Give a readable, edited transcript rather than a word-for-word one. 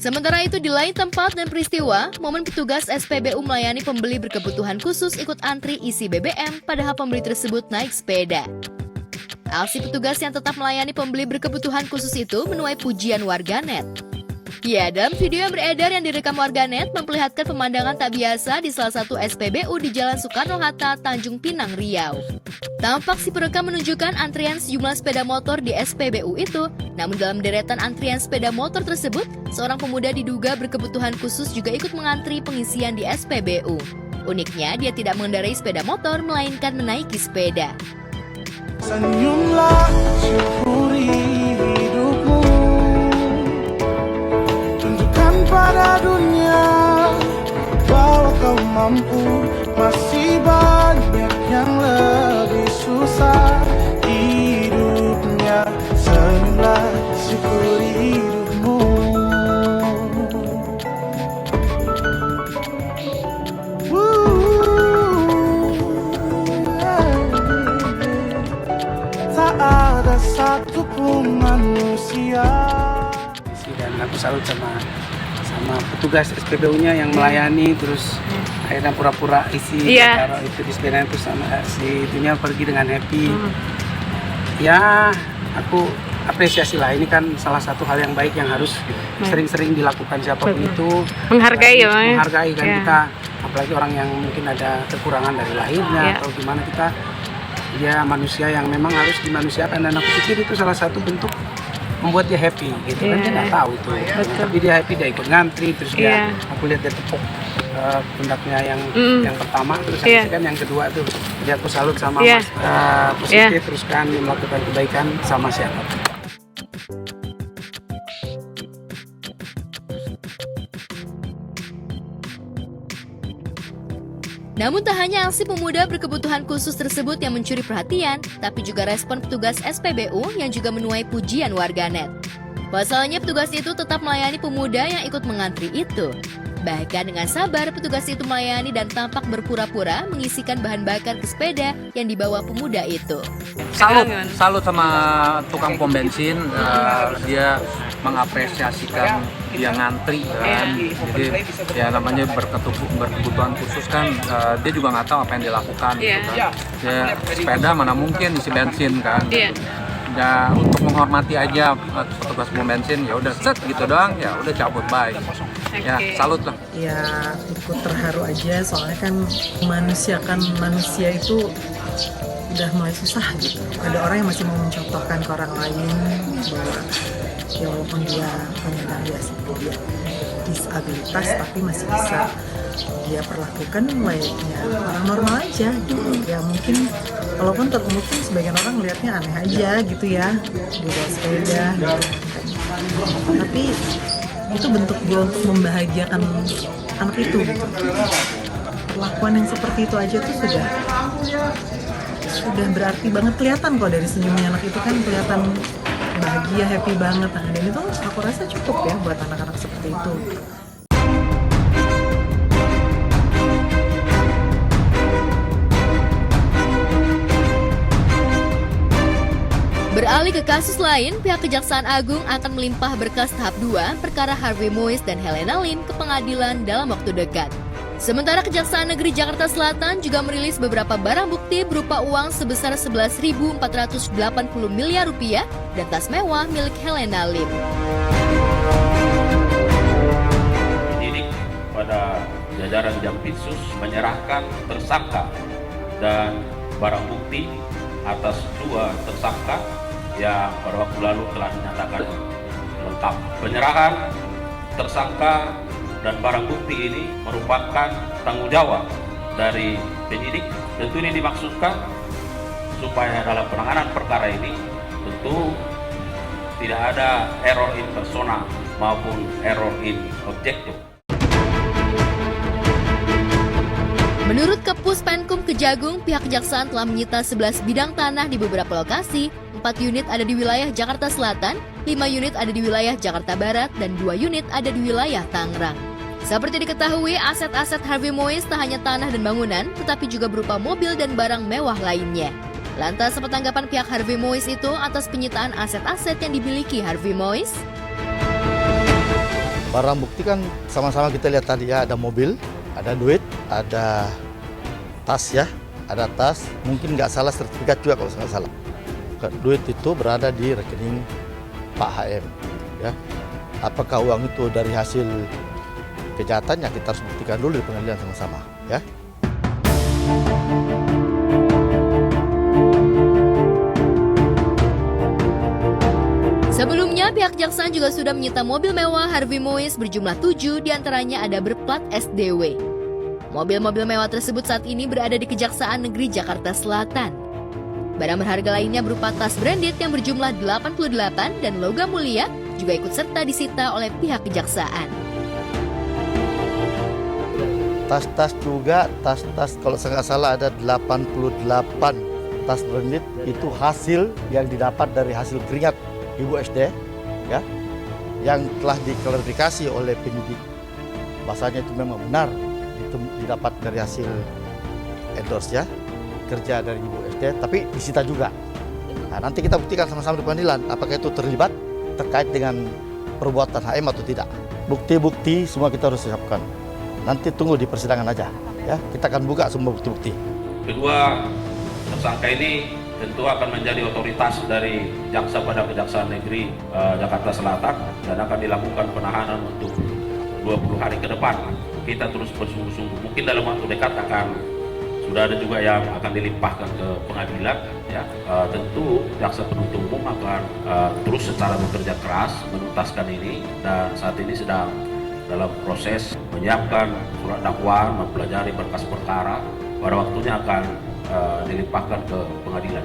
Sementara itu di lain tempat dan peristiwa, momen petugas SPBU melayani pembeli berkebutuhan khusus ikut antri isi BBM padahal pembeli tersebut naik sepeda. Aksi petugas yang tetap melayani pembeli berkebutuhan khusus itu menuai pujian warganet. Ya, dalam video yang beredar yang direkam warganet memperlihatkan pemandangan tak biasa di salah satu SPBU di Jalan Soekarno-Hatta, Tanjung Pinang, Riau. Tampak si perekam menunjukkan antrian sejumlah sepeda motor di SPBU itu, namun dalam deretan antrian sepeda motor tersebut, seorang pemuda diduga berkebutuhan khusus juga ikut mengantri pengisian di SPBU. Uniknya, dia tidak mengendarai sepeda motor, melainkan menaiki sepeda. Senyumlah, syukuri hidupmu, tunjukkan pada dunia bahwa kau mampu. Masih banyak yang lebih susah hidupnya. Senyumlah, syukuri hidupmu. Tak ada satupun manusia. Dan aku salut sama petugas SPBU-nya yang melayani, terus akhirnya pura-pura isi taruh itu di sepeda, terus sama si itunya pergi dengan happy. Ya, aku apresiasi lah, ini kan salah satu hal yang baik yang harus sering-sering dilakukan siapapun itu. Menghargai ya, menghargai kan kita, apalagi orang yang mungkin ada kekurangan dari lahirnya atau gimana, kita dia manusia yang memang harus dimanusiakan, dan aku pikir itu salah satu bentuk membuat dia happy gitu kan, dia nggak tahu itu, tapi dia happy, dia ikut ngantri, terus dia aku lihat dia tepuk pundaknya yang pertama, terus kan yang kedua tuh, jadi aku salut sama mas positif, terus kan melakukan kebaikan sama siapa. Namun tak hanya aksi pemuda berkebutuhan khusus tersebut yang mencuri perhatian, tapi juga respon petugas SPBU yang juga menuai pujian warganet. Pasalnya petugas itu tetap melayani pemuda yang ikut mengantri itu. Bahkan dengan sabar petugas itu melayani dan tampak berpura-pura mengisikan bahan bakar ke sepeda yang dibawa pemuda itu. Salut sama tukang pom bensin, dia mengapresiasikan dia ngantri kan, jadi ya namanya berkebutuhan khusus kan, dia juga nggak tahu apa yang dilakukan gitu kan. Ya, sepeda mana mungkin isi bensin kan. Ya, untuk menghormati aja petugas pom bensin, ya udah set gitu doang, ya udah cabut, bye. Ya salut lah. Ya ikut terharu aja, soalnya kan memanusiakan manusia itu udah mulai susah gitu. Ada orang yang masih mau mencontohkan ke orang lain bahwa ya walaupun dia penyandang disabilitas tapi masih bisa dia perlakukan layaknya orang normal aja gitu. Ya mungkin walaupun mungkin sebagian orang melihatnya aneh aja gitu ya, di bawah sepeda gitu. Tapi itu bentuk dia untuk membahagiakan anak itu gitu. Perlakuan yang seperti itu aja tuh sudah berarti banget, kelihatan kok dari senyumnya anak itu kan, kelihatan bahagia, happy banget. Nah, dan itu aku rasa cukup ya buat anak-anak seperti itu. Beralih ke kasus lain, pihak Kejaksaan Agung akan melimpah berkas tahap 2 perkara Harvey Mois dan Helena Lim ke pengadilan dalam waktu dekat. Sementara Kejaksaan Negeri Jakarta Selatan juga merilis beberapa barang bukti berupa uang sebesar 11.480 miliar rupiah dan tas mewah milik Helena Lim. Penyidik pada jajaran Jampitsus menyerahkan tersangka dan barang bukti atas 2 tersangka yang pada waktu lalu telah dinyatakan lengkap. Penyerahan tersangka dan barang bukti ini merupakan tanggung jawab dari penyidik. Tentu ini dimaksudkan supaya dalam penanganan perkara ini tentu tidak ada error in persona maupun error in objektif. Menurut Kepus Penkum Kejagung, pihak Kejaksaan telah menyita 11 bidang tanah di beberapa lokasi, 4 unit ada di wilayah Jakarta Selatan, 5 unit ada di wilayah Jakarta Barat, dan 2 unit ada di wilayah Tangerang. Seperti diketahui, aset-aset Harvey Mois tak hanya tanah dan bangunan, tetapi juga berupa mobil dan barang mewah lainnya. Lantas, apa tanggapan pihak Harvey Mois itu atas penyitaan aset-aset yang dimiliki Harvey Mois? Barang bukti kan sama-sama kita lihat tadi ya, ada mobil, ada duit, ada tas ya, ada tas, mungkin nggak salah sertifikat juga kalau nggak salah. Duit itu berada di rekening Pak HM ya. Apakah uang itu dari hasil kejahatannya, kita harus buktikan dulu di pengadilan sama-sama ya. Sebelumnya, pihak kejaksaan juga sudah menyita mobil mewah Harvey Mois berjumlah 7, diantaranya ada berplat SDW. Mobil-mobil mewah tersebut saat ini berada di Kejaksaan Negeri Jakarta Selatan. Barang berharga lainnya berupa tas branded yang berjumlah 88 dan logam mulia juga ikut serta disita oleh pihak kejaksaan. Tas-tas juga, tas-tas kalau saya nggak salah ada 88 tas branded, itu hasil yang didapat dari hasil keringat Ibu SD ya, yang telah diklarifikasi oleh penyidik bahasanya itu memang benar, itu didapat dari hasil endorse ya, kerja dari Ibu SD, tapi disita juga. Nah, nanti kita buktikan sama-sama di pengadilan apakah itu terlibat terkait dengan perbuatan HM atau tidak. Bukti-bukti semua kita harus siapkan. Nanti tunggu di persidangan aja ya, kita akan buka semua bukti-bukti. Kedua tersangka ini tentu akan menjadi otoritas dari jaksa pada Kejaksaan Negeri Jakarta Selatan dan akan dilakukan penahanan untuk 20 hari ke depan. Kita terus bersungguh-sungguh, mungkin dalam waktu dekat sudah ada juga yang akan dilimpahkan ke pengadilan ya. Tentu jaksa penuntut umum akan terus secara bekerja keras menuntaskan ini, dan saat ini sedang dalam proses menyiapkan surat dakwaan, mempelajari berkas perkara, pada waktunya akan dilimpahkan ke pengadilan.